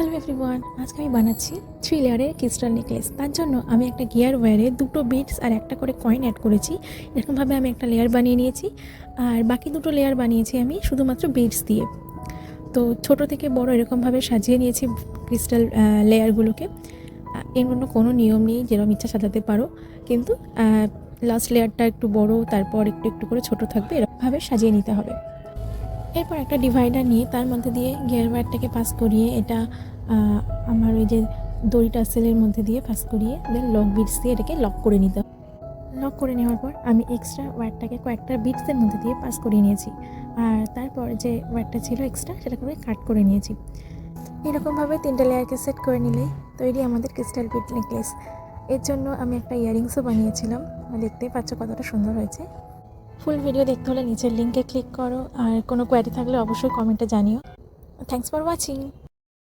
Hello everyone, আজকে আমি বানাচ্ছি 3 লেয়ারের ক্রিস্টাল নেকলেস। তার জন্য আমি একটা গিয়ার ওয়্যারে 2টো বিডস আর একটা করে কয়েন অ্যাড করেছি। এরকমভাবে আমি একটা লেয়ার বানিয়ে নিয়েছি, আর বাকি 2টো লেয়ার বানিয়েছি আমি শুধুমাত্র বিডস দিয়ে। তো ছোট থেকে বড় এরকমভাবে সাজিয়ে নিয়েছি ক্রিস্টাল লেয়ারগুলোকে। এর জন্য কোনো নিয়ম নেই, যেরকম ইচ্ছা সাজাতে পারো, কিন্তু লাস্ট লেয়ারটা একটু বড়, তারপর একটু একটু করে ছোট থাকবে, এরকমভাবে সাজিয়ে নিতে হবে। এরপর একটা ডিভাইডার নিয়ে তার মধ্যে দিয়ে গিয়ার ওয়্যারটাকে পাস করিয়ে এটা আমার ওই যে দড়ি টাসেলের মধ্যে দিয়ে পাস করিয়ে দেন লক বিটস দিয়ে এটাকে লক করে নিতে হবে। লক করে নেওয়ার পর আমি এক্সট্রা ওয়্যারটাকে কয়েকটা বিটসের মধ্যে দিয়ে পাস করিয়ে নিয়েছি, আর তারপর যে ওয়্যারটা ছিল এক্সট্রা সেটা করে কাট করে নিয়েছি। এরকমভাবে 3টে লেয়ারকে সেট করে নিলেই তৈরি আমাদের ক্রিস্টাল বিট নেকলেস। এর জন্য আমি একটা ইয়ারিংসও বানিয়েছিলাম, দেখতেই পাচ্ছ কতটা সুন্দর হয়েছে। ফুল ভিডিও দেখতে হলে নিচের লিঙ্কে ক্লিক করো, আর কোনো কোয়ারি থাকলে অবশ্যই কমেন্টে জানিও। Thanks for watching.